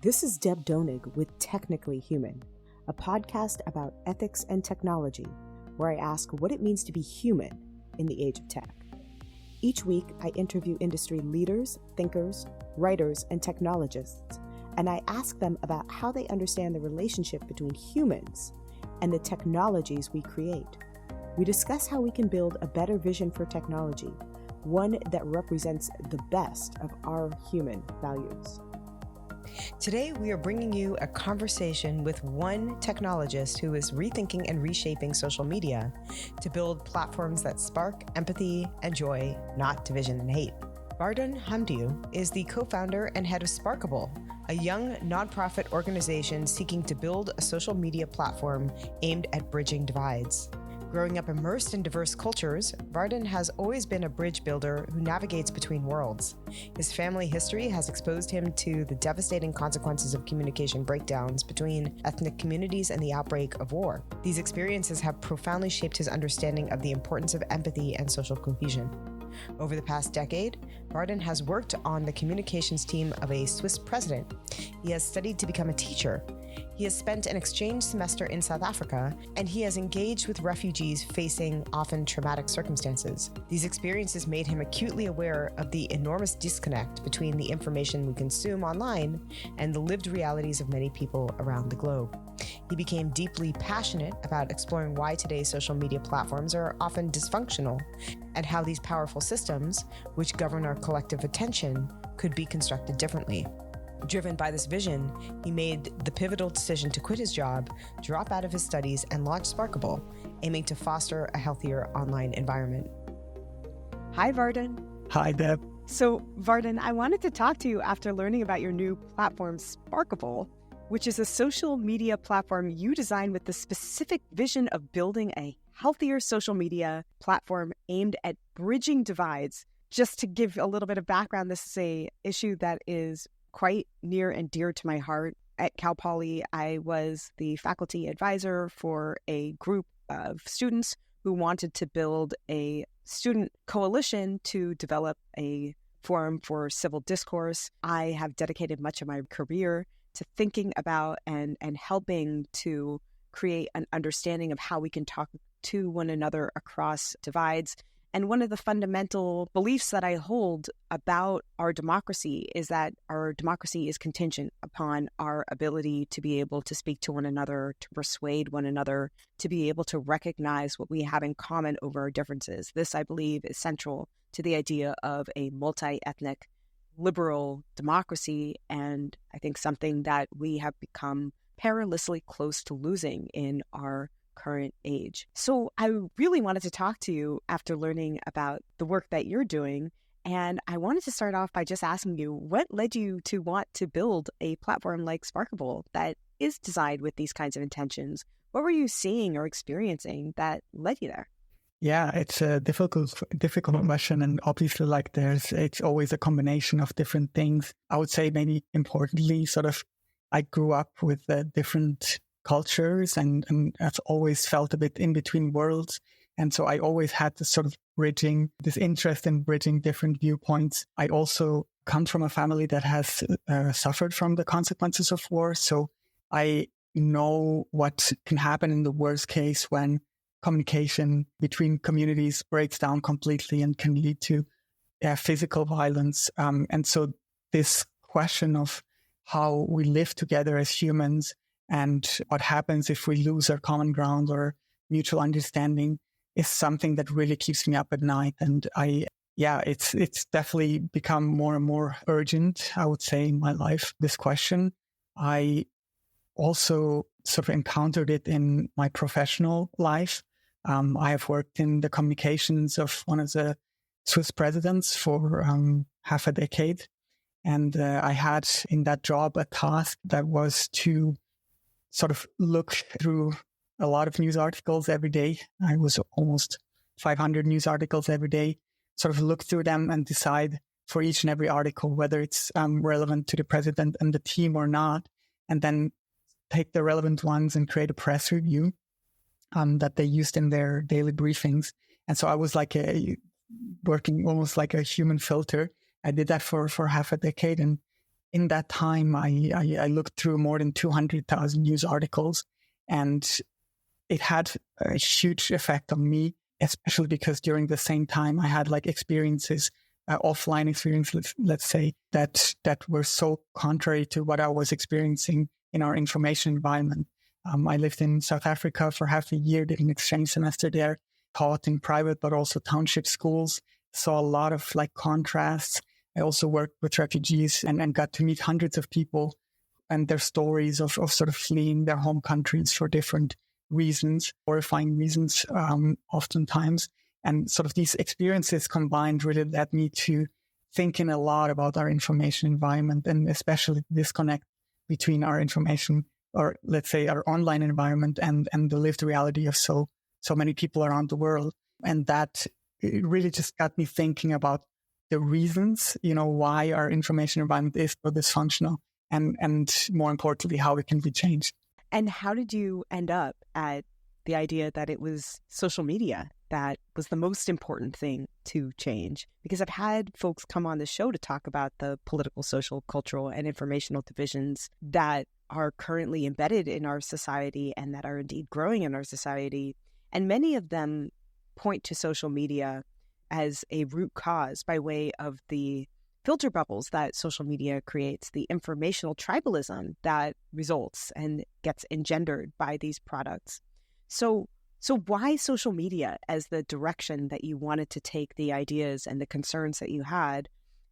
This is Deb Donig with Technically Human, a podcast about ethics and technology, where I ask what it means to be human in the age of tech. Each week, I interview industry leaders, thinkers, writers, and technologists, and I ask them about how they understand the relationship between humans and the technologies we create. We discuss how we can build a better vision for technology, one that represents the best of our human values. Today, we are bringing you a conversation with one technologist who is rethinking and reshaping social media to build platforms that spark empathy and joy, not division and hate. Vardon is the co-founder and head of Sparkable, a young nonprofit organization seeking to build a social media platform aimed at bridging divides. Growing up immersed in diverse cultures, Vardon has always been a bridge builder who navigates between worlds. His family history has exposed him to the devastating consequences of communication breakdowns between ethnic communities and the outbreak of war. These experiences have profoundly shaped his understanding of the importance of empathy and social cohesion. Over the past decade, Vardon has worked on the communications team of a Swiss president. He has studied to become a teacher. He has spent an exchange semester in South Africa, and he has engaged with refugees facing often traumatic circumstances. These experiences made him acutely aware of the enormous disconnect between the information we consume online and the lived realities of many people around the globe. He became deeply passionate about exploring why today's social media platforms are often dysfunctional and how these powerful systems, which govern our collective attention, could be constructed differently. Driven by this vision, he made the pivotal decision to quit his job, drop out of his studies, and launch Sparkable, aiming to foster a healthier online environment. Hi, Vardon. Hi, Deb. So, Vardon, I wanted to talk to you after learning about your new platform, Sparkable, which is a social media platform you designed with the specific vision of building a healthier social media platform aimed at bridging divides. Just to give a little bit of background, this is an issue that is quite near and dear to my heart. At Cal Poly, I was the faculty advisor for a group of students who wanted to build a student coalition to develop a forum for civil discourse. I have dedicated much of my career to thinking about and helping to create an understanding of how we can talk to one another across divides. And one of the fundamental beliefs that I hold about our democracy is that our democracy is contingent upon our ability to be able to speak to one another, to persuade one another, to be able to recognize what we have in common over our differences. This, I believe, is central to the idea of a multi-ethnic liberal democracy, and I think something that we have become perilously close to losing in our current age. So I really wanted to talk to you after learning about the work that you're doing, and I wanted to start off by just asking you, what led you to want to build a platform like Sparkable that is designed with these kinds of intentions? What were you seeing or experiencing that led you there? Yeah, it's a difficult question, and obviously, it's always a combination of different things. I would say maybe importantly, I grew up with different cultures, and I've always felt a bit in between worlds, and so I always had this sort of this interest in bridging different viewpoints. I also come from a family that has suffered from the consequences of war, so I know what can happen in the worst case when communication between communities breaks down completely and can lead to physical violence. And so this question of how we live together as humans and what happens if we lose our common ground or mutual understanding is something that really keeps me up at night. And it's definitely become more and more urgent, I would say, in my life, this question. I also sort of encountered it in my professional life. I have worked in the communications of one of the Swiss presidents for half a decade. And I had in that job a task that was to sort of look through a lot of news articles every day. I was almost 500 news articles every day, sort of look through them and decide for each and every article whether it's relevant to the president and the team or not, and then take the relevant ones and create a press review that they used in their daily briefings. And so I was working almost like a human filter. I did that for half a decade. And in that time, I looked through more than 200,000 news articles, and it had a huge effect on me, especially because during the same time I had like experiences, offline experiences, let's say, that were so contrary to what I was experiencing in our information environment. I lived in South Africa for half a year, did an exchange semester there, taught in private but also township schools, saw a lot of like contrasts. I also worked with refugees and got to meet hundreds of people and their stories of sort of fleeing their home countries for different reasons, horrifying reasons, oftentimes. And sort of these experiences combined really led me to thinking a lot about our information environment, and especially disconnect between our information, or let's say our online environment, and the lived reality of so many people around the world. And that it really just got me thinking about the reasons, why our information environment is so dysfunctional, and more importantly, how it can be changed. And how did you end up at the idea that it was social media that was the most important thing to change? Because I've had folks come on the show to talk about the political, social, cultural, and informational divisions that are currently embedded in our society and that are indeed growing in our society. And many of them point to social media as a root cause by way of the filter bubbles that social media creates, the informational tribalism that results and gets engendered by these products. So why social media as the direction that you wanted to take the ideas and the concerns that you had?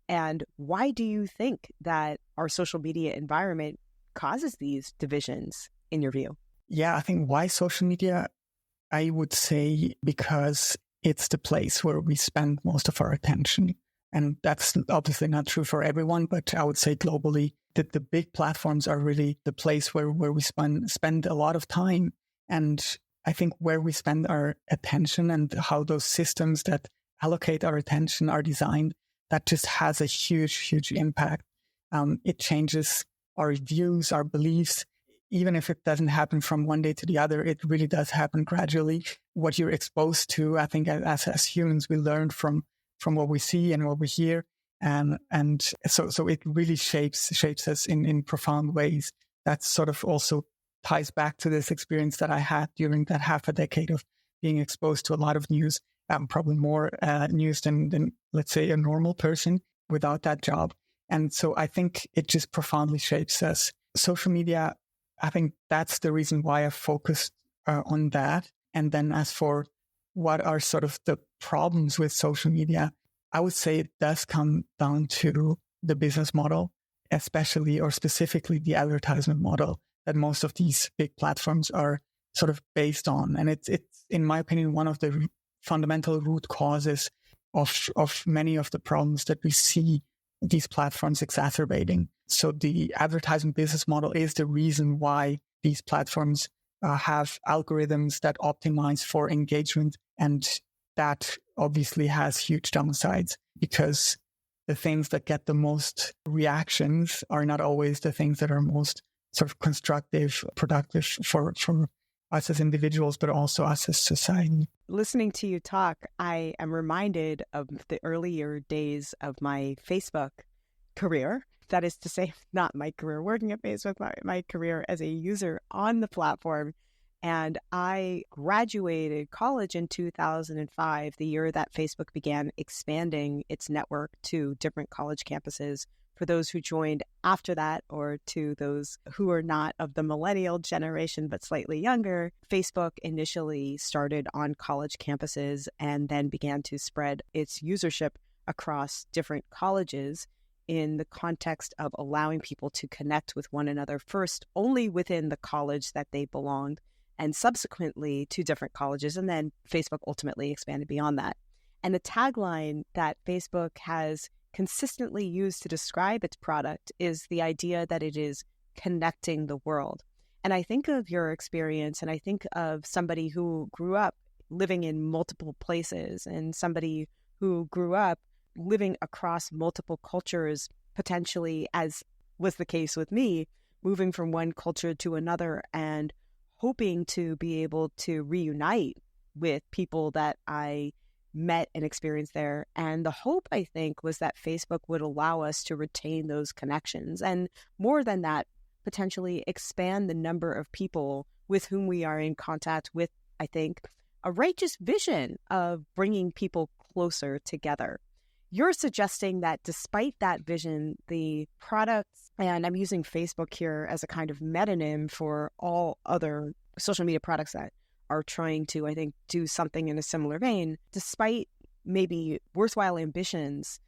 And why do you think that our social media environment causes these divisions, in your view? Yeah, I think why social media, I would say because it's the place where we spend most of our attention. And that's obviously not true for everyone, but I would say globally that the big platforms are really the place where we spend a lot of time. And I think where we spend our attention and how those systems that allocate our attention are designed, that just has a huge, huge impact. It changes our views, our beliefs. Even if it doesn't happen from one day to the other, it really does happen gradually. What you're exposed to, I think as humans, we learn from what we see and what we hear. And so it really shapes us in profound ways. That sort of also ties back to this experience that I had during that half a decade of being exposed to a lot of news, probably more news than, let's say, a normal person without that job. And so I think it just profoundly shapes us. Social media, I think that's the reason why I focused on that. And then as for what are sort of the problems with social media, I would say it does come down to the business model, especially or specifically the advertisement model that most of these big platforms are sort of based on. And it's in my opinion, one of the fundamental root causes of many of the problems that we see these platforms exacerbating. So the advertising business model is the reason why these platforms have algorithms that optimize for engagement. And that obviously has huge downsides, because the things that get the most reactions are not always the things that are most sort of constructive, productive for us as individuals, but also us as society. Listening to you talk, I am reminded of the earlier days of my Facebook career. That is to say, not my career working at Facebook, my career as a user on the platform. And I graduated college in 2005, the year that Facebook began expanding its network to different college campuses. For those who joined after that, or to those who are not of the millennial generation but slightly younger, Facebook initially started on college campuses and then began to spread its usership across different colleges in the context of allowing people to connect with one another, first only within the college that they belonged, and subsequently to different colleges. And then Facebook ultimately expanded beyond that. And the tagline that Facebook has consistently used to describe its product is the idea that it is connecting the world. And I think of your experience, and I think of somebody who grew up living in multiple places, and somebody who grew up living across multiple cultures, potentially, as was the case with me, moving from one culture to another and hoping to be able to reunite with people that I met and experienced there. And the hope, I think, was that Facebook would allow us to retain those connections. And more than that, potentially expand the number of people with whom we are in contact with, I think, a righteous vision of bringing people closer together. You're suggesting that despite that vision, the products, and I'm using Facebook here as a kind of metonym for all other social media products that are trying to, I think, do something in a similar vein, despite maybe worthwhile ambitions,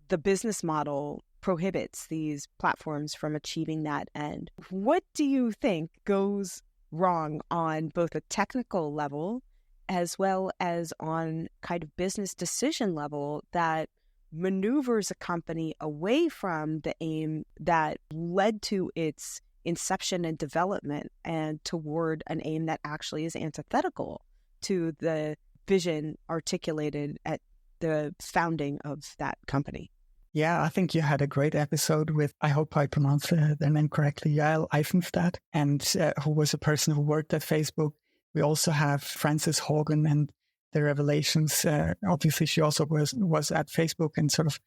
the business model prohibits these platforms from achieving that end. What do you think goes wrong on both a technical level as well as on kind of business decision level that maneuvers a company away from the aim that led to its inception and development and toward an aim that actually is antithetical to the vision articulated at the founding of that company? Yeah, I think you had a great episode with, I hope I pronounced the name correctly, Yael Eisenstadt, and who was a person who worked at Facebook. We also have Frances Hogan and the revelations. Obviously, she also was at Facebook and sort of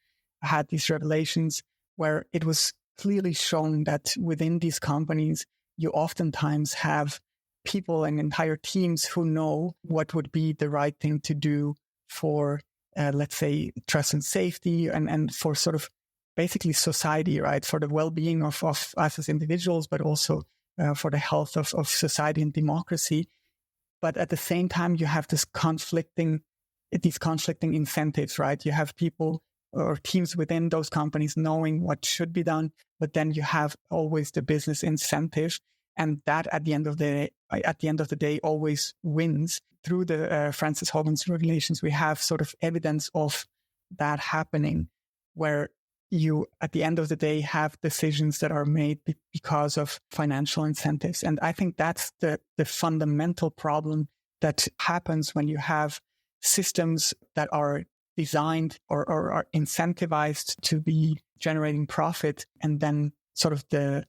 had these revelations where it was clearly shown that within these companies, you oftentimes have people and entire teams who know what would be the right thing to do for, let's say, trust and safety and for sort of basically society, right? For the well-being of us as individuals, but also for the health of society and democracy. But at the same time, you have these conflicting incentives, right? You have people or teams within those companies knowing what should be done, but then you have always the business incentive, and that at the end of the day always wins. Through the Frances Hogan's regulations, we have sort of evidence of that happening, where you at the end of the day have decisions that are made because of financial incentives. And I think that's the fundamental problem that happens when you have systems that are designed or are incentivized to be generating profit, and then sort of the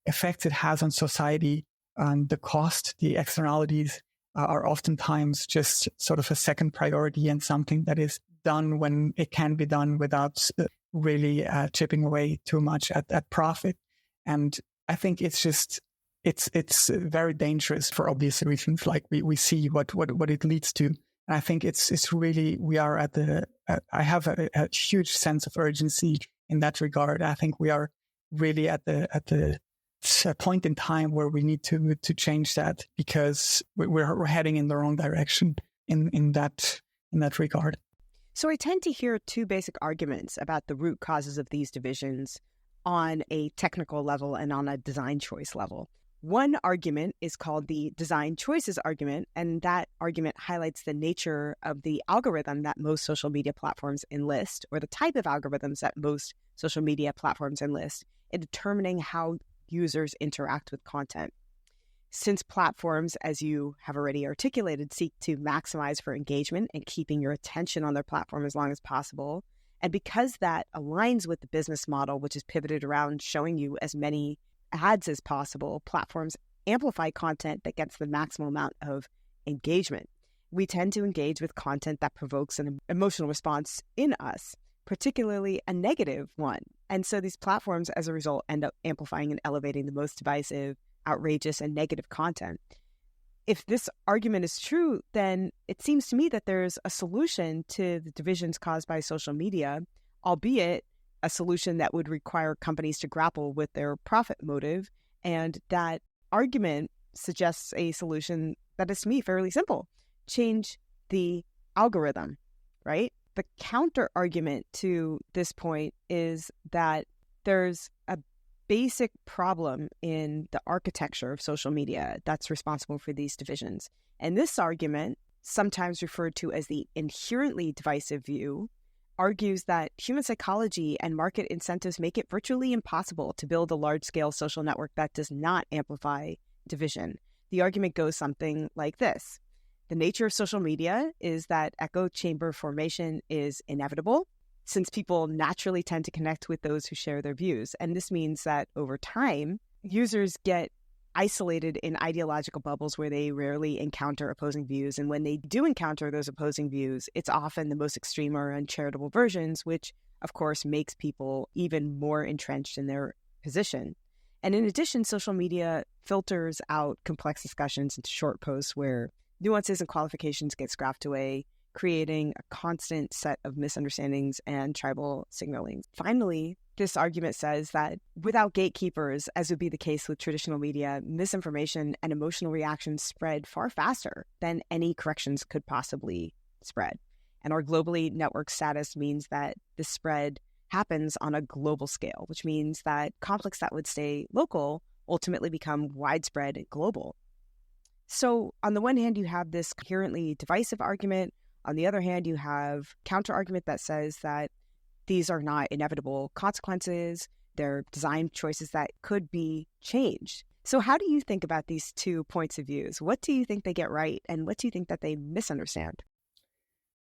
effects it has on society and the cost, the externalities are oftentimes just sort of a second priority and something that is done when it can be done without really chipping away too much at profit. And I think it's very dangerous for obvious reasons. Like we see what it leads to. And I think it's really, we are I have a huge sense of urgency in that regard. I think we are really at the point in time where we need to change that, because we're heading in the wrong direction in that regard. So I tend to hear two basic arguments about the root causes of these divisions on a technical level and on a design choice level. One argument is called the design choices argument, and that argument highlights the nature of the algorithm that most social media platforms enlist, or the type of algorithms that most social media platforms enlist, in determining how users interact with content. Since platforms, as you have already articulated, seek to maximize for engagement and keeping your attention on their platform as long as possible, and because that aligns with the business model, which is pivoted around showing you as many ads as possible, platforms amplify content that gets the maximum amount of engagement. We tend to engage with content that provokes an emotional response in us, particularly a negative one. And so these platforms, as a result, end up amplifying and elevating the most divisive, outrageous, and negative content. If this argument is true, then it seems to me that there's a solution to the divisions caused by social media, albeit a solution that would require companies to grapple with their profit motive. And that argument suggests a solution that is, to me, fairly simple. Change the algorithm, right? The counter argument to this point is that there's a basic problem in the architecture of social media that's responsible for these divisions. And this argument, sometimes referred to as the inherently divisive view, argues that human psychology and market incentives make it virtually impossible to build a large-scale social network that does not amplify division. The argument goes something like this. The nature of social media is that echo chamber formation is inevitable, since people naturally tend to connect with those who share their views. And this means that over time, users get isolated in ideological bubbles where they rarely encounter opposing views. And when they do encounter those opposing views, it's often the most extreme or uncharitable versions, which of course makes people even more entrenched in their position. And in addition, social media filters out complex discussions into short posts where nuances and qualifications get scrapped away, creating a constant set of misunderstandings and tribal signaling. Finally, this argument says that without gatekeepers, as would be the case with traditional media, misinformation and emotional reactions spread far faster than any corrections could possibly spread. And our globally networked status means that this spread happens on a global scale, which means that conflicts that would stay local ultimately become widespread and global. So on the one hand, you have this coherently divisive argument. On the other hand, you have counter-argument that says that these are not inevitable consequences. They're design choices that could be changed. So how do you think about these two points of views? What do you think they get right, and what do you think that they misunderstand?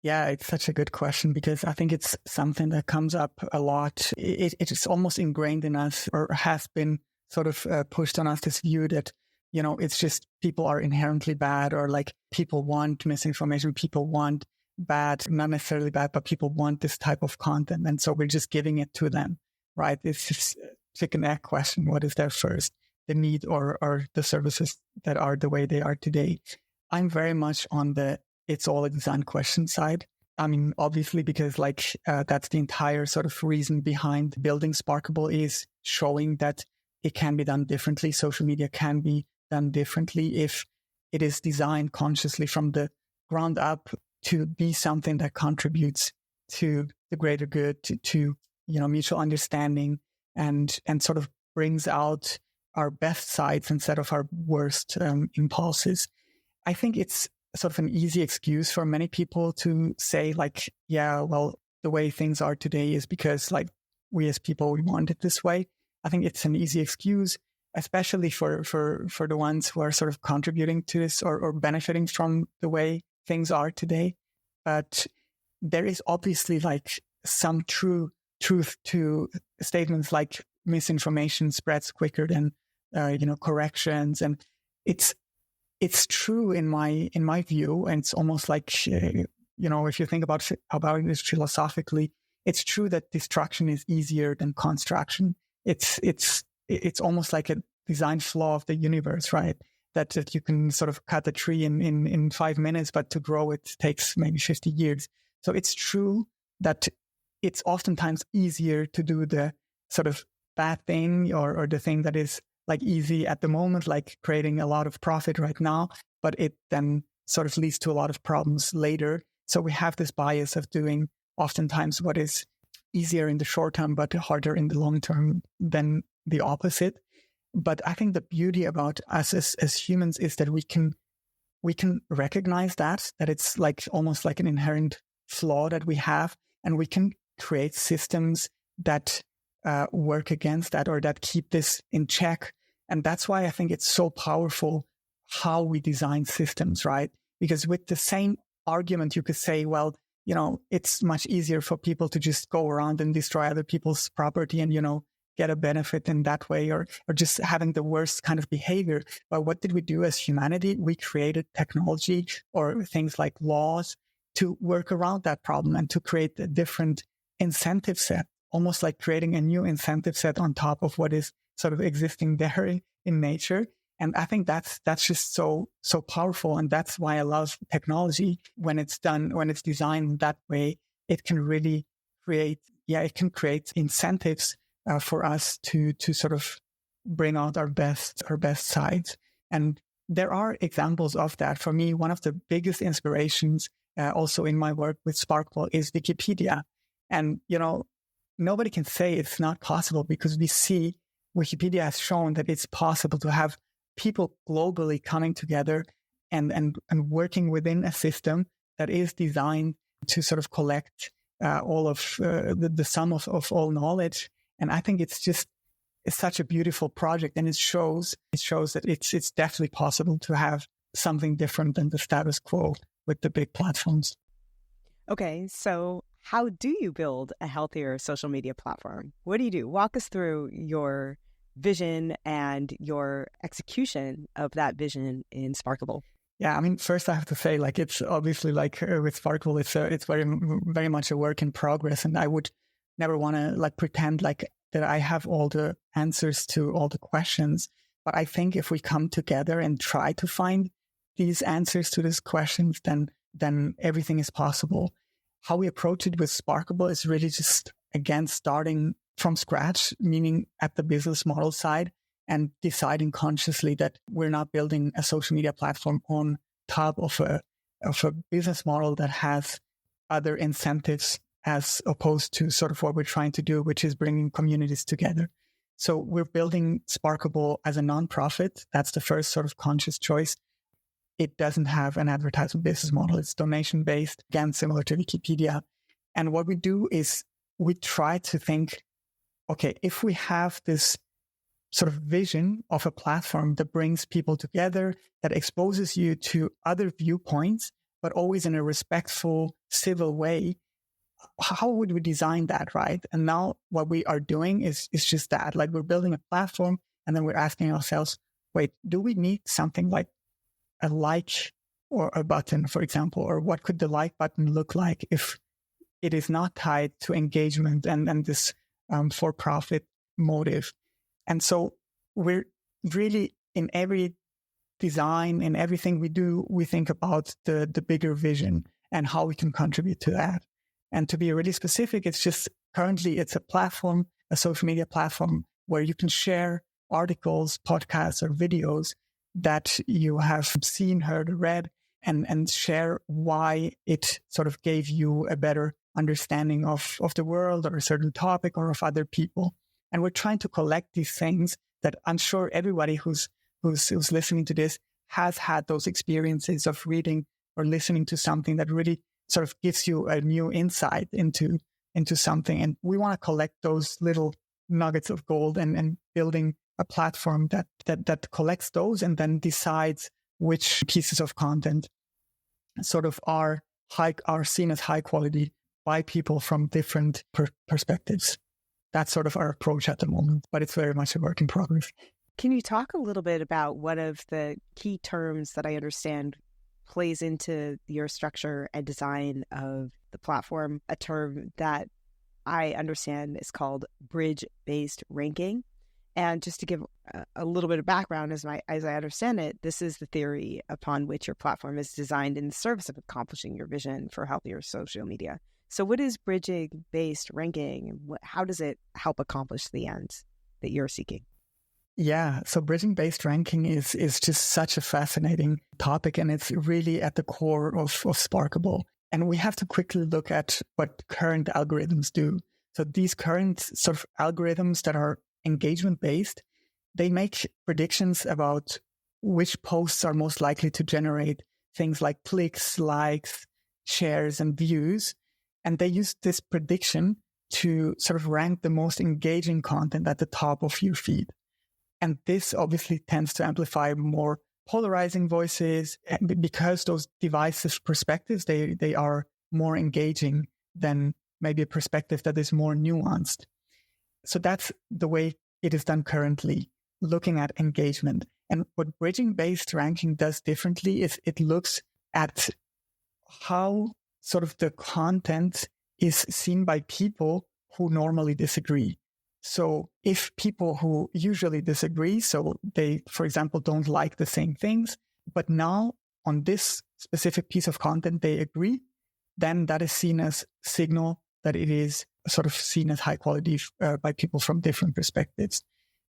Yeah, it's such a good question because I think it's something that comes up a lot. It is almost ingrained in us, or has been sort of pushed on us, this view that, it's just people are inherently bad, or like people want misinformation, people want bad, not necessarily bad, but people want this type of content. And so we're just giving it to them, right? It's just chicken egg question. What is there first? The need or the services that are the way they are today? I'm very much on the it's all a design question side. I mean, obviously, because that's the entire sort of reason behind building Sparkable, is showing that it can be done differently. Social media can be done differently if it is designed consciously from the ground up to be something that contributes to the greater good, to mutual understanding, and sort of brings out our best sides instead of our worst impulses. I think it's sort of an easy excuse for many people to say the way things are today is because we as people, we want it this way. I think it's an easy excuse, especially for the ones who are sort of contributing to this or benefiting from the way things are today. But there is obviously some truth to statements like misinformation spreads quicker than corrections, and it's true in my view, and it's almost if you think about this philosophically, it's true that destruction is easier than construction. It's almost like a design flaw of the universe, right? That you can sort of cut a tree in 5 minutes, but to grow it takes maybe 50 years. So it's true that it's oftentimes easier to do the sort of bad thing or the thing that is easy at the moment, like creating a lot of profit right now, but it then sort of leads to a lot of problems later. So we have this bias of doing oftentimes what is easier in the short term, but harder in the long term than the opposite. But I think the beauty about us as humans is that we can recognize that it's almost like an inherent flaw that we have, and we can create systems that work against that or that keep this in check. And that's why I think it's so powerful how we design systems, right? Because with the same argument, you could say, well, it's much easier for people to just go around and destroy other people's property and, get a benefit in that way, or just having the worst kind of behavior. But what did we do as humanity? We created technology or things like laws to work around that problem and to create a different incentive set, almost like creating a new incentive set on top of what is sort of existing there in nature. And I think that's just so powerful. And that's why I love technology. When it's designed that way, it can really create incentives for us to sort of bring out our best sides. And there are examples of that. For me, one of the biggest inspirations also in my work with Sparkle is Wikipedia. And, nobody can say it's not possible, because we see Wikipedia has shown that it's possible to have people globally coming together and working within a system that is designed to sort of collect all of the sum of all knowledge. And I think it's such a beautiful project, and it shows that it's definitely possible to have something different than the status quo with the big platforms. Okay, so how do you build a healthier social media platform? What do you do? Walk us through your vision and your execution of that vision in Sparkable? Yeah, I mean, first I have to say, like, it's obviously like with Sparkle, it's very, very much a work in progress, and I would never want to like pretend like that I have all the answers to all the questions. But I think if we come together and try to find these answers to these questions, then everything is possible. How we approach it with Sparkable is really just, again, starting from scratch, meaning at the business model side, and deciding consciously that we're not building a social media platform on top of a business model that has other incentives, as opposed to sort of what we're trying to do, which is bringing communities together. So we're building Sparkable as a nonprofit. That's the first sort of conscious choice. It doesn't have an advertisement business model. It's donation-based, again, similar to Wikipedia. And what we do is we try to think, okay, if we have this sort of vision of a platform that brings people together, that exposes you to other viewpoints, but always in a respectful, civil way, how would we design that, right? And now what we are doing is just that. Like, we're building a platform, and then we're asking ourselves, wait, do we need something like a like or a button, for example? Or what could the like button look like if it is not tied to engagement and this for-profit motive? And so we're really, in every design, in everything we do, we think about the bigger vision and how we can contribute to that. And to be really specific, it's just currently it's a platform, a social media platform where you can share articles, podcasts, or videos that you have seen, heard, or read, and share why it sort of gave you a better understanding of the world or a certain topic or of other people. And we're trying to collect these things that I'm sure everybody who's listening to this has had those experiences of reading or listening to something that really sort of gives you a new insight into something. And we want to collect those little nuggets of gold and building a platform that collects those and then decides which pieces of content sort of are seen as high quality by people from different perspectives. That's sort of our approach at the moment, but it's very much a work in progress. Can you talk a little bit about one of the key terms that I understand plays into your structure and design of the platform, a term that I understand is called bridge-based ranking? And just to give a little bit of background, as I understand it, this is the theory upon which your platform is designed in the service of accomplishing your vision for healthier social media. So what is bridging-based ranking? How does it help accomplish the ends that you're seeking? Yeah, so bridging-based ranking is just such a fascinating topic, and it's really at the core of Sparkable. And we have to quickly look at what current algorithms do. So these current sort of algorithms that are engagement-based, they make predictions about which posts are most likely to generate things like clicks, likes, shares, and views. And they use this prediction to sort of rank the most engaging content at the top of your feed. And this obviously tends to amplify more polarizing voices because those divisive perspectives, they are more engaging than maybe a perspective that is more nuanced. So that's the way it is done currently, looking at engagement. And what bridging-based ranking does differently is it looks at how sort of the content is seen by people who normally disagree. So if people who usually disagree, so they, for example, don't like the same things, but now on this specific piece of content they agree, then that is seen as signal that it is sort of seen as high quality by people from different perspectives.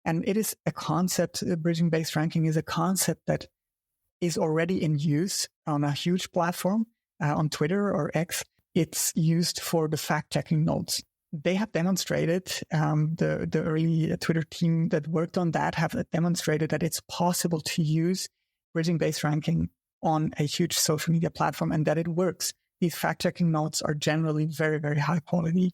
And it is a concept, bridging-based ranking is a concept that is already in use on a huge platform, on Twitter or X. It's used for the fact-checking nodes. They have demonstrated, the early Twitter team that worked on that have demonstrated that it's possible to use bridging-based ranking on a huge social media platform and that it works. These fact-checking nodes are generally very, very high quality.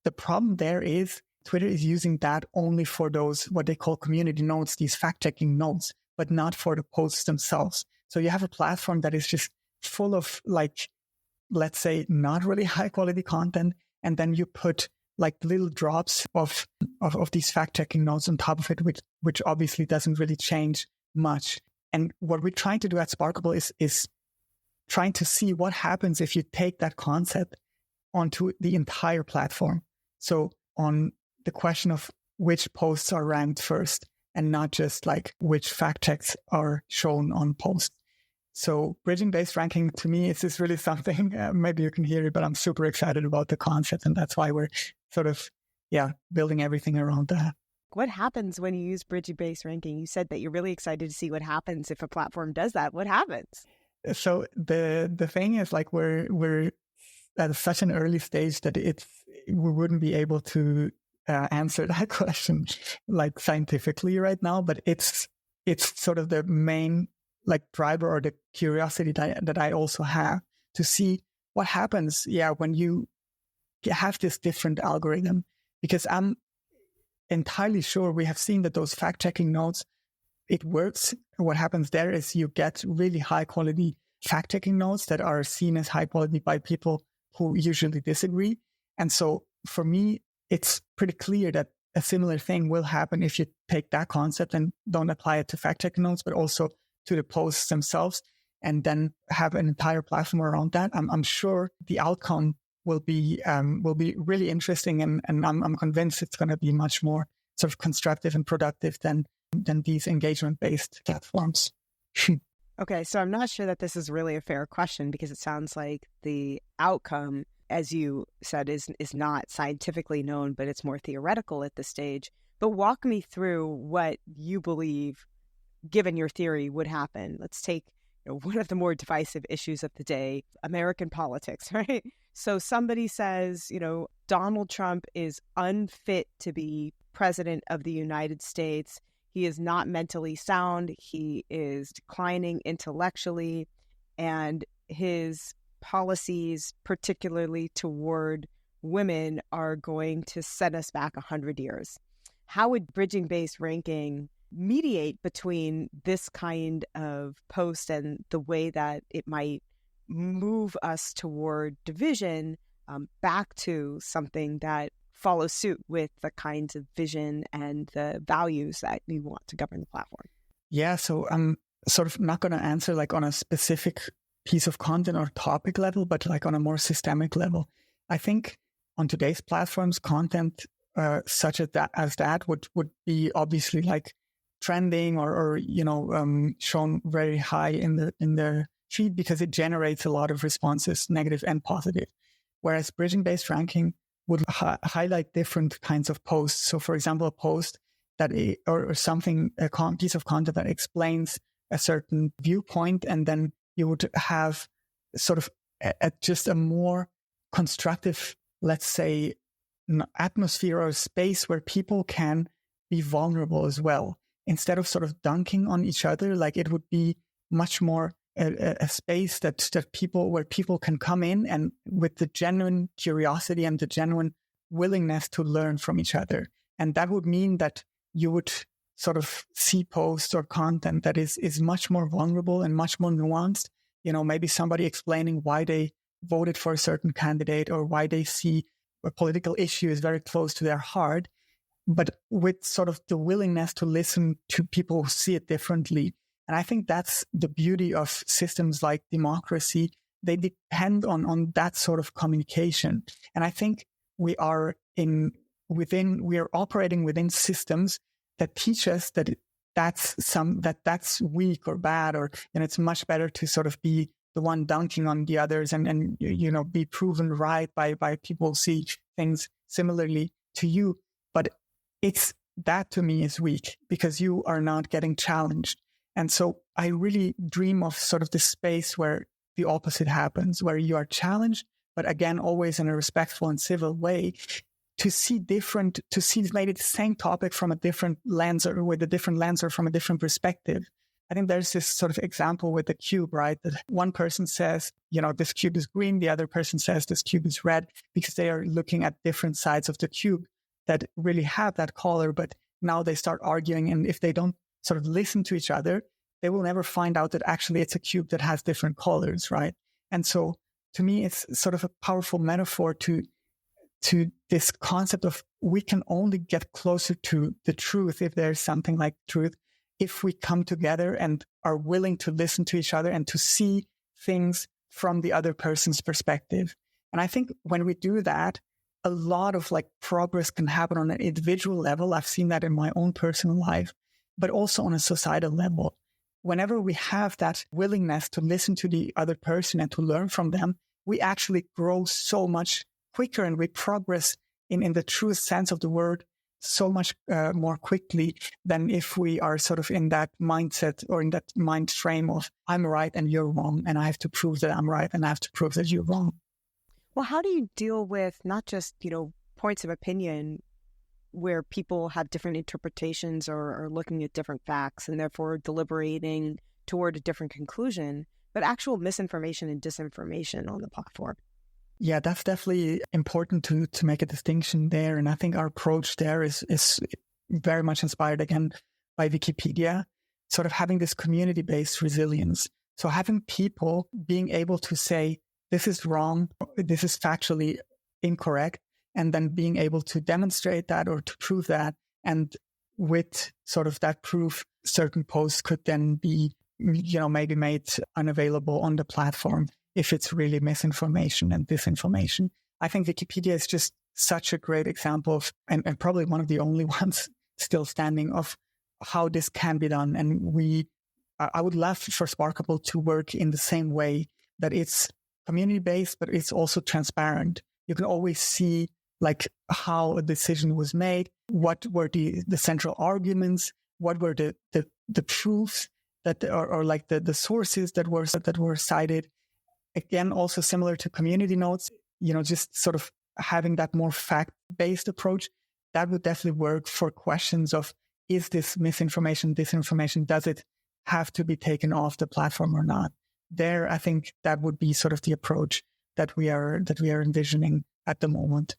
The problem there is Twitter is using that only for those, what they call community nodes, these fact-checking nodes, but not for the posts themselves. So you have a platform that is just full of, like, let's say, not really high quality content. And then you put like little drops of these fact-checking nodes on top of it, which obviously doesn't really change much. And what we're trying to do at Sparkable is trying to see what happens if you take that concept onto the entire platform. So on the question of which posts are ranked first, and not just like which fact checks are shown on posts. So bridging-based ranking to me is really something, maybe you can hear it, but I'm super excited about the concept. And that's why we're sort of, building everything around that. What happens when you use bridging-based ranking? You said that you're really excited to see what happens if a platform does that. What happens? So the thing is, like, we're at such an early stage that we wouldn't be able to answer that question like scientifically right now, but it's sort of the main like driver or the curiosity that I also have to see what happens when you have this different algorithm, because I'm entirely sure we have seen that those fact-checking nodes, it works. What happens there is you get really high quality fact-checking nodes that are seen as high quality by people who usually disagree. And so for me, it's pretty clear that a similar thing will happen if you take that concept and don't apply it to fact-checking nodes, but also to the posts themselves, and then have an entire platform around that. I'm sure the outcome will be really interesting, and I'm convinced it's going to be much more sort of constructive and productive than these engagement-based platforms. Okay, so I'm not sure that this is really a fair question, because it sounds like the outcome, as you said, is not scientifically known, but it's more theoretical at this stage. But walk me through what you believe, given your theory, would happen. Let's take one of the more divisive issues of the day, American politics, right? So somebody says, Donald Trump is unfit to be president of the United States. He is not mentally sound. He is declining intellectually, and his policies, particularly toward women, are going to set us back 100 years. How would bridging-based ranking mediate between this kind of post and the way that it might move us toward division back to something that follows suit with the kinds of vision and the values that we want to govern the platform? Yeah, so I'm sort of not going to answer like on a specific piece of content or topic level, but like on a more systemic level. I think on today's platforms, content such as that would be obviously like trending or shown very high in the feed, because it generates a lot of responses, negative and positive. Whereas bridging-based ranking would highlight different kinds of posts. So, for example, a post that or something, a piece of content that explains a certain viewpoint, and then you would have sort of just a more constructive, let's say, atmosphere or space where people can be vulnerable as well. Instead of sort of dunking on each other, like it would be much more a space that people can come in and with the genuine curiosity and the genuine willingness to learn from each other. And that would mean that you would sort of see posts or content that is much more vulnerable and much more nuanced. Maybe somebody explaining why they voted for a certain candidate or why they see a political issue is very close to their heart, but with sort of the willingness to listen to people who see it differently. And I think that's the beauty of systems like democracy. They depend on that sort of communication. And I think we are operating within systems that teach us that that's weak or bad, or it's much better to sort of be the one dunking on the others and be proven right by people who see things similarly to you. But it's that to me is weak, because you are not getting challenged. And so I really dream of sort of this space where the opposite happens, where you are challenged, but again, always in a respectful and civil way, to see maybe the same topic from a different lens, or with a different lens, or from a different perspective. I think there's this sort of example with the cube, right? That one person says, this cube is green. The other person says this cube is red, because they are looking at different sides of the cube that really have that color. But now they start arguing. And if they don't sort of listen to each other, they will never find out that actually it's a cube that has different colors, right? And so to me, it's sort of a powerful metaphor to to this concept of we can only get closer to the truth, if there's something like truth, if we come together and are willing to listen to each other and to see things from the other person's perspective. And I think when we do that, a lot of like progress can happen on an individual level. I've seen that in my own personal life, but also on a societal level. Whenever we have that willingness to listen to the other person and to learn from them, we actually grow so much quicker and we progress in the truest sense of the word so much more quickly than if we are sort of in that mindset or in that mind frame of I'm right and you're wrong, and I have to prove that I'm right and I have to prove that you're wrong. Well, how do you deal with not just, points of opinion where people have different interpretations or are looking at different facts and therefore deliberating toward a different conclusion, but actual misinformation and disinformation on the platform? Yeah, that's definitely important to make a distinction there. And I think our approach there is very much inspired again by Wikipedia, sort of having this community-based resilience. So having people being able to say, this is wrong, this is factually incorrect, and then being able to demonstrate that or to prove that. And with sort of that proof, certain posts could then be, maybe made unavailable on the platform if it's really misinformation and disinformation. I think Wikipedia is just such a great example of, and probably one of the only ones still standing, of how this can be done. And I would love for Sparkable to work in the same way, that it's community-based, but it's also transparent. You can always see like how a decision was made, what were the central arguments, what were the proofs that or like the sources that were cited. Again, also similar to community notes, just sort of having that more fact-based approach, that would definitely work for questions of, is this misinformation, disinformation, does it have to be taken off the platform or not? There, I think that would be sort of the approach that we are envisioning at the moment.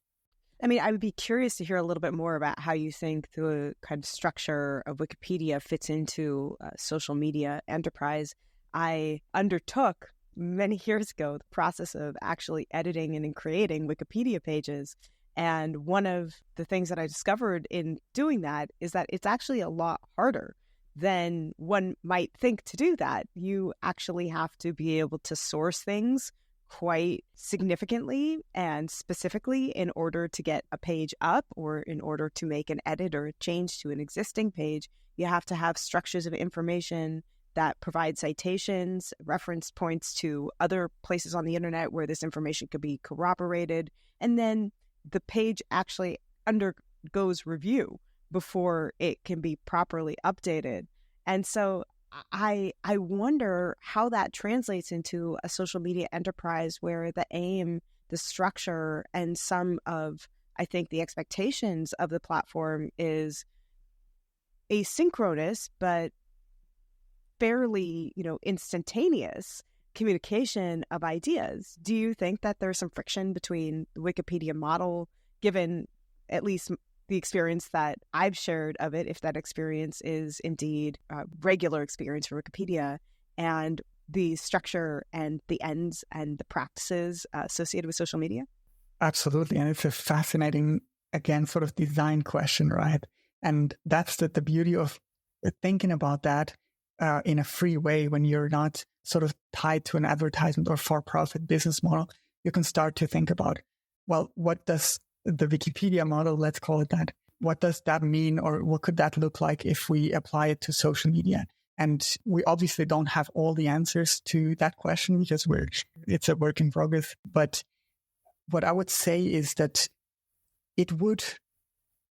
I mean, I would be curious to hear a little bit more about how you think the kind of structure of Wikipedia fits into social media enterprise. I undertook many years ago the process of actually editing and creating Wikipedia pages. And one of the things that I discovered in doing that is that it's actually a lot harder than one might think to do that. You actually have to be able to source things quite significantly and specifically in order to get a page up, or in order to make an edit or a change to an existing page. You have to have structures of information that provide citations, reference points to other places on the internet where this information could be corroborated. And then the page actually undergoes review before it can be properly updated. And so I wonder how that translates into a social media enterprise where the aim, the structure, and some of, I think, the expectations of the platform is asynchronous, but fairly, instantaneous communication of ideas. Do you think that there's some friction between the Wikipedia model, given at least the experience that I've shared of it, if that experience is indeed a regular experience for Wikipedia, and the structure and the ends and the practices associated with social media? Absolutely. And it's a fascinating, again, sort of design question, right? And that's the beauty of thinking about that in a free way. When you're not sort of tied to an advertisement or for-profit business model, you can start to think about, well, what does the Wikipedia model, let's call it that, what does that mean, or what could that look like if we apply it to social media? And we obviously don't have all the answers to that question because it's a work in progress. But what I would say is that it would,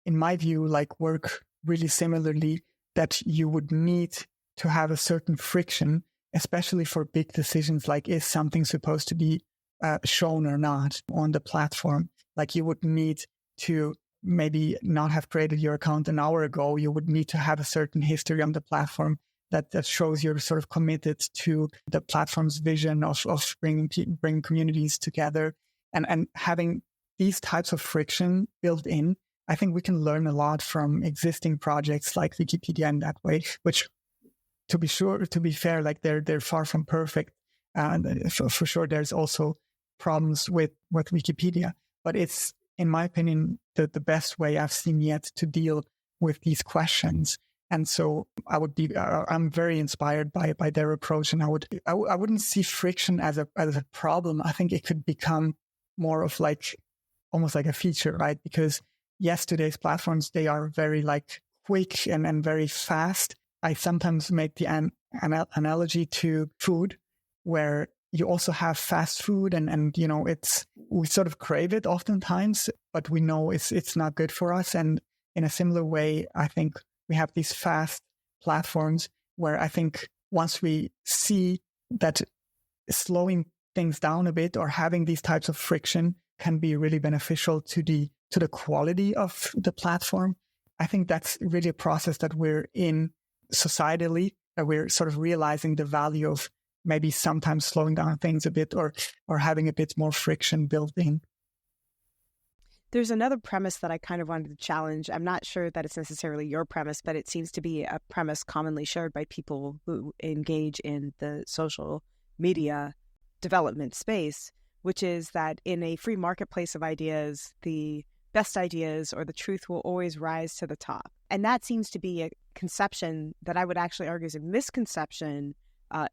in my view, like work really similarly, that you would need to have a certain friction, especially for big decisions like, is something supposed to be shown or not on the platform? Like, you would need to maybe not have created your account an hour ago. You would need to have a certain history on the platform that shows you're sort of committed to the platform's vision of bringing communities together. And having these types of friction built in, I think we can learn a lot from existing projects like Wikipedia in that way, which, to be fair, like they're far from perfect. And for sure, there's also problems with Wikipedia, but it's in my opinion, the best way I've seen yet to deal with these questions. And so I'm very inspired by their approach, and I wouldn't see friction as a problem. I think it could become more of like almost like a feature, right? Because yes, today's platforms, they are very like quick and very fast. I sometimes make the analogy to food, where you also have fast food and we sort of crave it oftentimes, but we know it's not good for us. And in a similar way, I think we have these fast platforms where I think once we see that slowing things down a bit or having these types of friction can be really beneficial to the quality of the platform, I think that's really a process that we're in societally, that we're sort of realizing the value of maybe sometimes slowing down things a bit or having a bit more friction built in. There's another premise that I kind of wanted to challenge. I'm not sure that it's necessarily your premise, but it seems to be a premise commonly shared by people who engage in the social media development space, which is that in a free marketplace of ideas, the best ideas or the truth will always rise to the top. And that seems to be a conception that I would actually argue is a misconception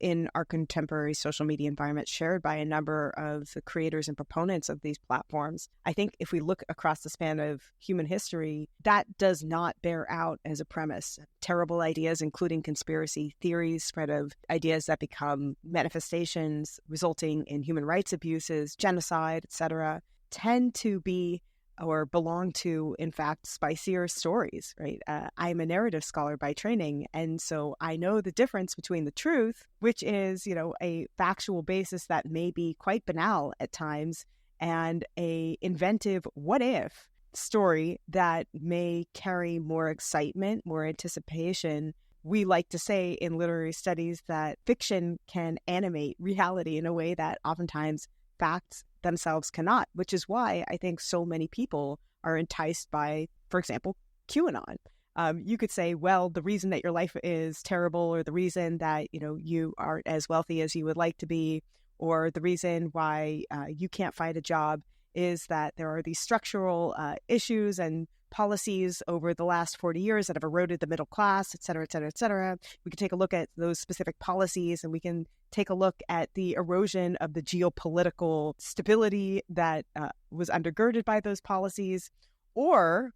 in our contemporary social media environment, shared by a number of the creators and proponents of these platforms. I think if we look across the span of human history, that does not bear out as a premise. Terrible ideas, including conspiracy theories, spread of ideas that become manifestations resulting in human rights abuses, genocide, etc., tend to be or belong to, in fact, spicier stories, right? I'm a narrative scholar by training, and so I know the difference between the truth, which is, a factual basis that may be quite banal at times, and a inventive what if story that may carry more excitement, more anticipation. We like to say in literary studies that fiction can animate reality in a way that oftentimes facts themselves cannot, which is why I think so many people are enticed by, for example, QAnon. You could say, well, the reason that your life is terrible, or the reason that you aren't as wealthy as you would like to be, or the reason why you can't find a job is that there are these structural issues and policies over the last 40 years that have eroded the middle class, et cetera, et cetera, et cetera. We can take a look at those specific policies, and we can take a look at the erosion of the geopolitical stability that was undergirded by those policies. Or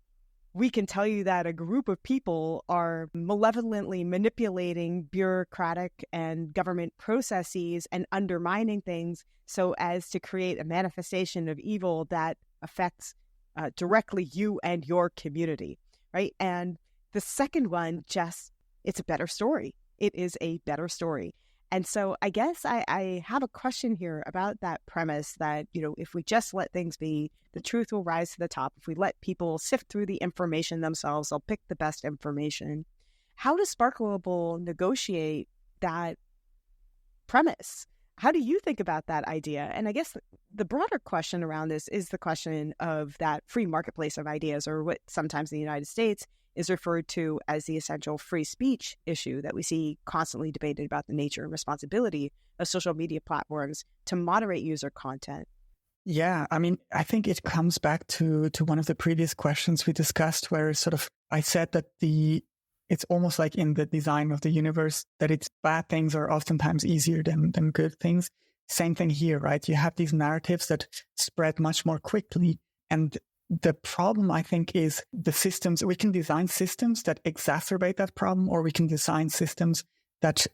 we can tell you that a group of people are malevolently manipulating bureaucratic and government processes and undermining things so as to create a manifestation of evil that affects directly you and your community, right? And the second one, it's a better story. It is a better story. And so I guess I have a question here about that premise that, if we just let things be, the truth will rise to the top. If we let people sift through the information themselves, they'll pick the best information. How does Sparkable negotiate that premise? How do you think about that idea? And I guess the broader question around this is the question of that free marketplace of ideas, or what sometimes in the United States is referred to as the essential free speech issue that we see constantly debated about the nature and responsibility of social media platforms to moderate user content. Yeah, I think it comes back to one of the previous questions we discussed, where sort of I said that it's almost like in the design of the universe that it's bad things are oftentimes easier than good things. Same thing here, right? You have these narratives that spread much more quickly. And the problem, I think, is the systems. We can design systems that exacerbate that problem, or we can design systems that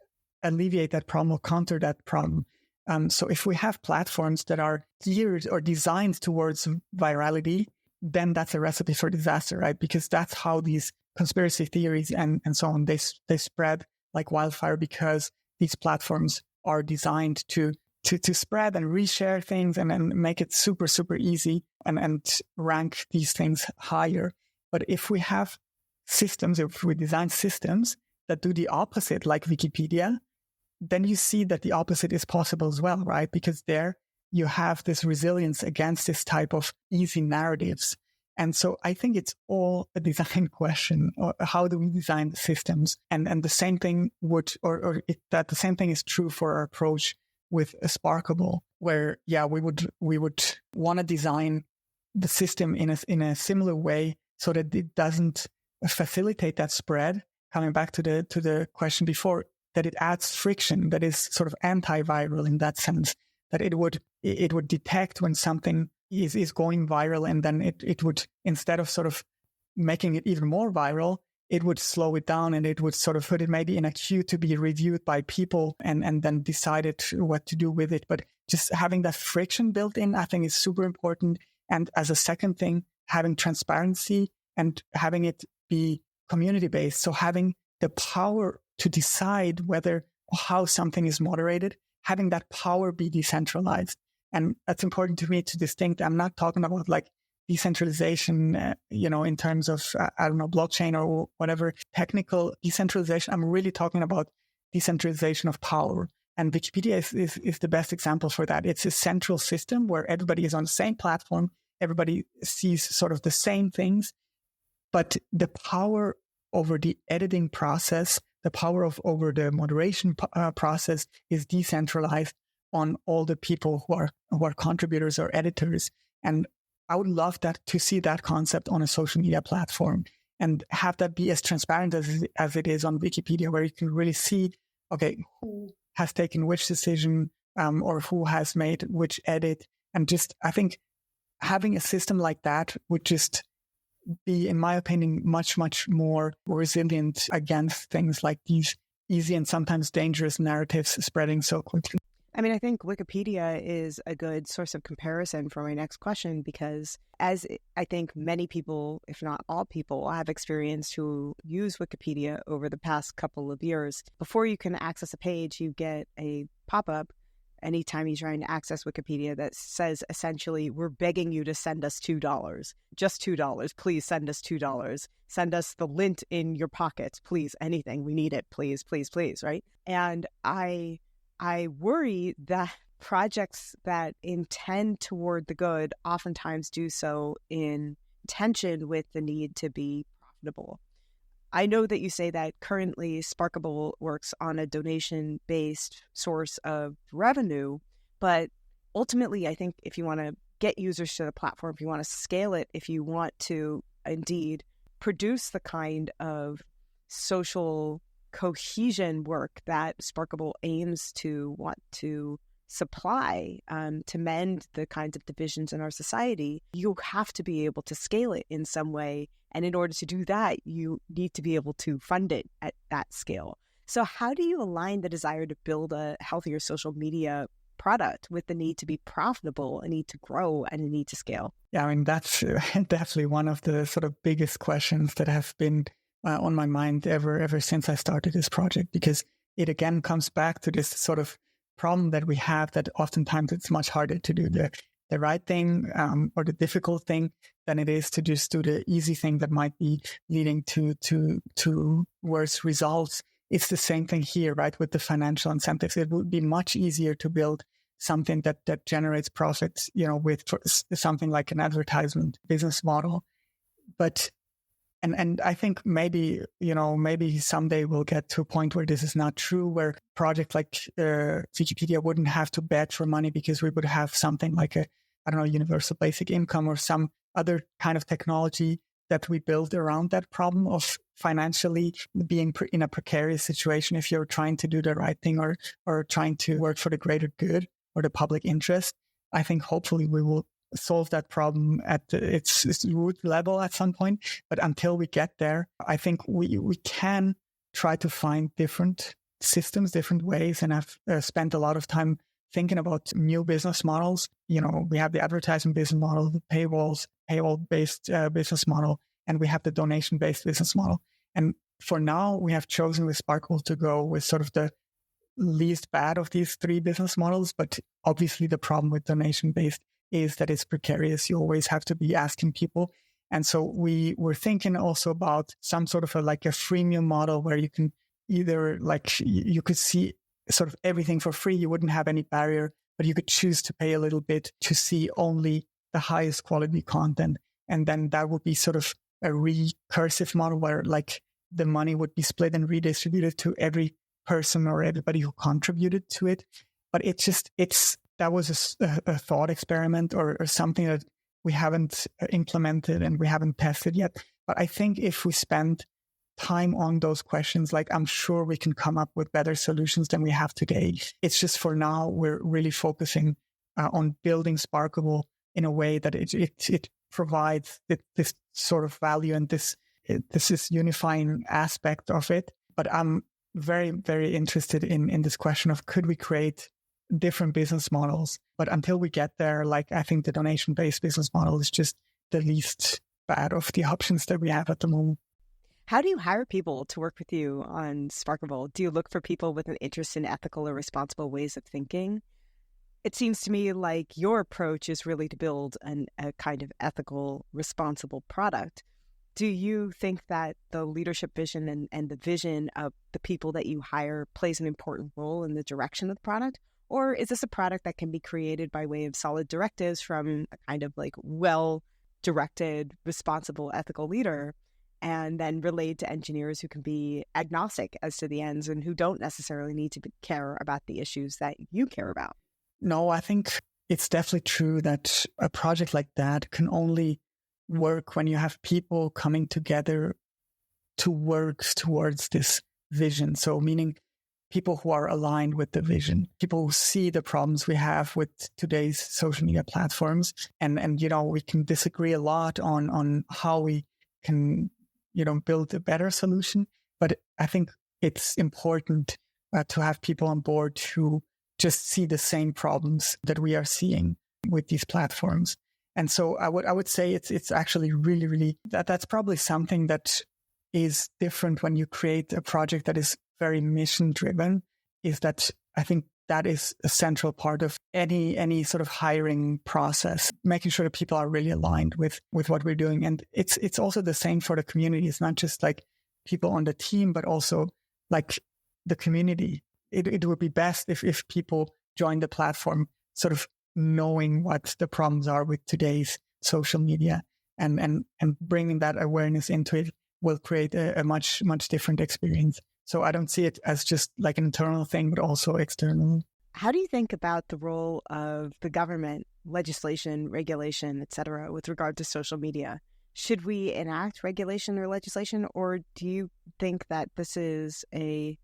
alleviate that problem or counter that problem. So if we have platforms that are geared or designed towards virality, then that's a recipe for disaster, right? Because that's how these conspiracy theories and so on, they spread like wildfire, because these platforms are designed to spread and reshare things and make it super, super easy and rank these things higher. But if we have systems, if we design systems that do the opposite, like Wikipedia, then you see that the opposite is possible as well, right? Because there you have this resilience against this type of easy narratives. And so I think it's all a design question. Or how do we design the systems? And the same thing the same thing is true for our approach with Sparkable, where we would want to design the system in a similar way so that it doesn't facilitate that spread. Coming back to the question before, that it adds friction, that is sort of antiviral in that sense, that it would detect when something is going viral, and then it would, instead of sort of making it even more viral, it would slow it down, and it would sort of put it maybe in a queue to be reviewed by people and then decided what to do with it. But just having that friction built in, I think, is super important. And as a second thing, having transparency and having it be community-based. So having the power to decide whether or how something is moderated, having that power be decentralized. And that's important to me to distinct. I'm not talking about like decentralization, in terms of, blockchain or whatever technical decentralization. I'm really talking about decentralization of power. And Wikipedia is the best example for that. It's a central system where everybody is on the same platform. Everybody sees sort of the same things, but the power over the editing process, the power over the moderation process is decentralized on all the people who are contributors or editors. And I would love to see that concept on a social media platform and have that be as transparent as it is on Wikipedia, where you can really see, okay, who has taken which decision, or who has made which edit. And just, I think having a system like that would just be, in my opinion, much, much more resilient against things like these easy and sometimes dangerous narratives spreading so quickly. I mean, I think Wikipedia is a good source of comparison for my next question, because as I think many people, if not all people, have experienced who use Wikipedia over the past couple of years, before you can access a page, you get a pop-up anytime you're trying to access Wikipedia that says, essentially, we're begging you to send us $2. Just $2. Please send us $2. Send us the lint in your pockets. Please, anything. We need it. Please, please, please, right? And I worry that projects that intend toward the good oftentimes do so in tension with the need to be profitable. I know that you say that currently Sparkable works on a donation-based source of revenue, but ultimately I think if you want to get users to the platform, if you want to scale it, if you want to indeed produce the kind of social cohesion work that Sparkable aims to want to supply, to mend the kinds of divisions in our society, you have to be able to scale it in some way. And in order to do that, you need to be able to fund it at that scale. So how do you align the desire to build a healthier social media product with the need to be profitable, a need to grow, and a need to scale? Yeah, I mean, that's definitely one of the sort of biggest questions that have been on my mind ever since I started this project, because it again comes back to this sort of problem that we have, that oftentimes it's much harder to do the right thing or the difficult thing than it is to just do the easy thing that might be leading to worse results. It's the same thing here, right? With the financial incentives, it would be much easier to build something that generates profits, with something like an advertisement business model. But And I think maybe someday we'll get to a point where this is not true, where projects like Wikipedia wouldn't have to beg for money because we would have something like universal basic income or some other kind of technology that we build around that problem of financially being in a precarious situation if you're trying to do the right thing or trying to work for the greater good or the public interest. I think hopefully we will solve that problem at its root level at some point. But until we get there, I think we can try to find different systems, different ways. And I've spent a lot of time thinking about new business models. We have the advertising business model, the paywall-based business model, and we have the donation-based business model. And for now, we have chosen with Sparkle to go with sort of the least bad of these three business models. But obviously the problem with donation-based is that it's precarious. You always have to be asking people. And so we were thinking also about some sort of a freemium model where you can either you could see sort of everything for free. You wouldn't have any barrier, but you could choose to pay a little bit to see only the highest quality content. And then that would be sort of a recursive model where the money would be split and redistributed to every person or everybody who contributed to it. But that was a thought experiment or something that we haven't implemented and we haven't tested yet. But I think if we spend time on those questions, like I'm sure we can come up with better solutions than we have today. It's just for now, we're really focusing on building Sparkable in a way that it provides this sort of value and this is unifying aspect of it. But I'm very, very interested in this question of could we create different business models? But until we get there, like I think the donation-based business model is just the least bad of the options that we have at the moment. How do you hire people to work with you on Sparkable? Do you look for people with an interest in ethical or responsible ways of thinking? It seems to me like your approach is really to build a kind of ethical, responsible product. Do you think that the leadership vision and the vision of the people that you hire plays an important role in the direction of the product? Or is this a product that can be created by way of solid directives from a kind of like well-directed, responsible, ethical leader, and then relayed to engineers who can be agnostic as to the ends and who don't necessarily need to care about the issues that you care about? No, I think it's definitely true that a project like that can only work when you have people coming together to work towards this vision. So meaning people who are aligned with the vision, people who see the problems we have with today's social media platforms. And you know, we can disagree a lot on how we can, you know, build a better solution. But I think it's important to have people on board who just see the same problems that we are seeing with these platforms. And so I would say it's actually really, really, that's probably something that is different when you create a project that is very mission driven, is that I think that is a central part of any sort of hiring process, making sure that people are really aligned with what we're doing. And it's also the same for the community. It's not just like people on the team, but also like the community. It would be best if people join the platform sort of knowing what the problems are with today's social media and bringing that awareness into it will create a much, much different experience. So I don't see it as just like an internal thing, but also external. How do you think about the role of the government, legislation, regulation, et cetera, with regard to social media? Should we enact regulation or legislation, or do you think that this is a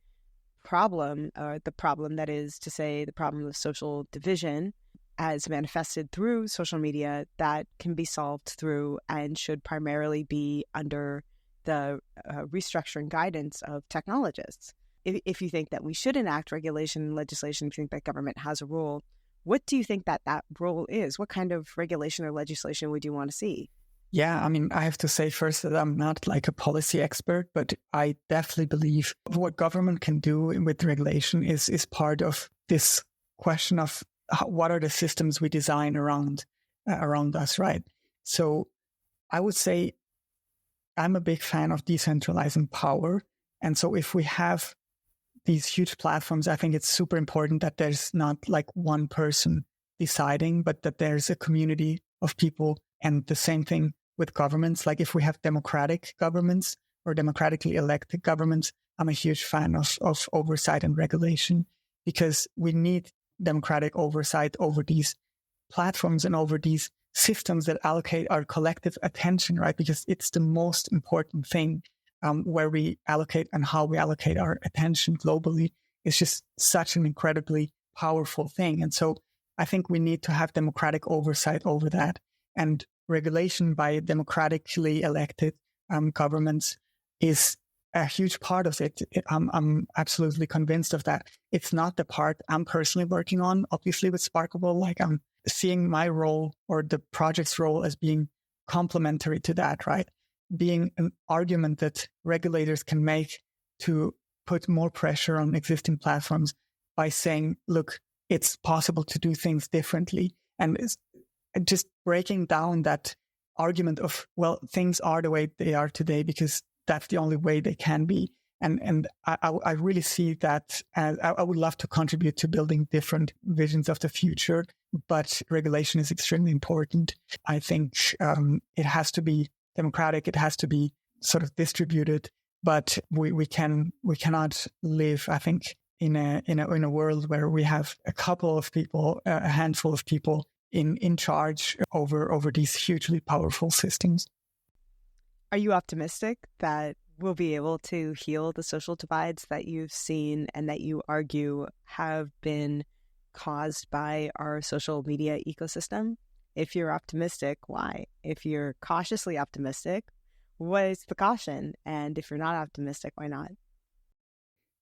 problem, or the problem that is to say the problem of social division as manifested through social media that can be solved through and should primarily be under the restructuring guidance of technologists? If you think that we should enact regulation and legislation, if you think that government has a role, what do you think that role is? What kind of regulation or legislation would you want to see? Yeah, I mean, I have to say first that I'm not like a policy expert, but I definitely believe what government can do with regulation is part of this question of what are the systems we design around us, right? So I would say I'm a big fan of decentralizing power. And so if we have these huge platforms, I think it's super important that there's not like one person deciding, but that there's a community of people. And the same thing with governments. Like if we have democratic governments or democratically elected governments, I'm a huge fan of oversight and regulation, because we need democratic oversight over these platforms and over these systems that allocate our collective attention, right? Because it's the most important thing where we allocate and how we allocate our attention globally. It's just such an incredibly powerful thing. And so I think we need to have democratic oversight over that. And regulation by democratically elected governments is a huge part of it. I'm absolutely convinced of that. It's not the part I'm personally working on, obviously, with Sparkable. Like I'm seeing my role or the project's role as being complementary to that, right? Being an argument that regulators can make to put more pressure on existing platforms by saying, look, it's possible to do things differently. And it's just breaking down that argument of, well, things are the way they are today because that's the only way they can be. And I really see that as I would love to contribute to building different visions of the future, but regulation is extremely important. I think it has to be democratic. It has to be sort of distributed, but we cannot live, I think, in a world where we have a couple of people, a handful of people in charge over these hugely powerful systems. Are you optimistic that we'll be able to heal the social divides that you've seen and that you argue have been caused by our social media ecosystem? If you're optimistic, why? If you're cautiously optimistic, what is the caution? And if you're not optimistic, why not?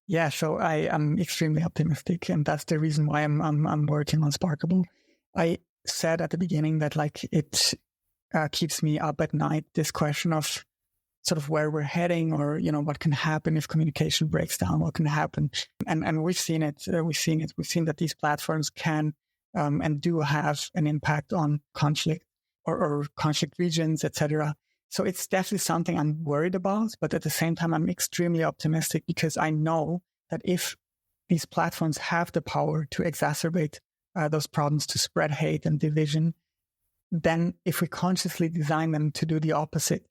Yeah, so I am extremely optimistic, and that's the reason why I'm working on Sparkable. I said at the beginning that like it keeps me up at night, this question of sort of where we're heading, or what can happen if communication breaks down, what can happen, and we've seen it. We've seen that these platforms can and do have an impact on conflict or conflict regions, etc. So it's definitely something I'm worried about, but at the same time, I'm extremely optimistic because I know that if these platforms have the power to exacerbate those problems, to spread hate and division, then if we consciously design them to do the opposite,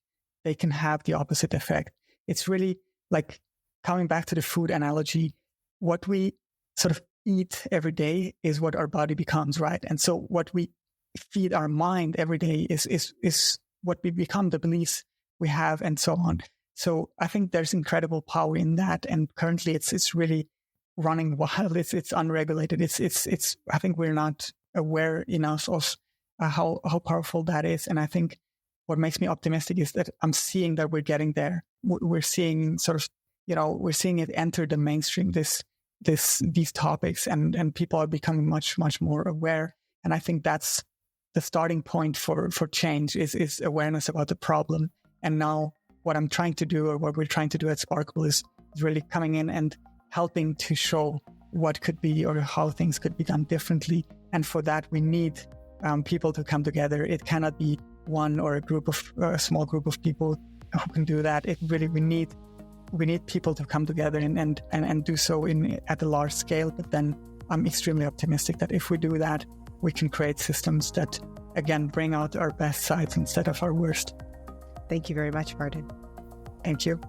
they can have the opposite effect. It's really like coming back to the food analogy, what we sort of eat every day is what our body becomes, right? And so what we feed our mind every day is what we become, the beliefs we have, and so on. So I think there's incredible power in that, and currently it's really running wild. It's unregulated. It's. I think we're not aware enough of how powerful that is. And I think what makes me optimistic is that I'm seeing that we're getting there. We're seeing sort of we're seeing it enter the mainstream. These topics, and people are becoming much more aware. And I think that's the starting point for change is awareness about the problem. And now what I'm trying to do, or what we're trying to do at Sparkable, is really coming in and helping to show what could be or how things could be done differently. And for that, we need people to come together. It cannot be one or a small group of people who can do that. We need people to come together and do so at a large scale. But then I'm extremely optimistic that if we do that, we can create systems that, again, bring out our best sides instead of our worst. Thank you very much, Vardon. Thank you.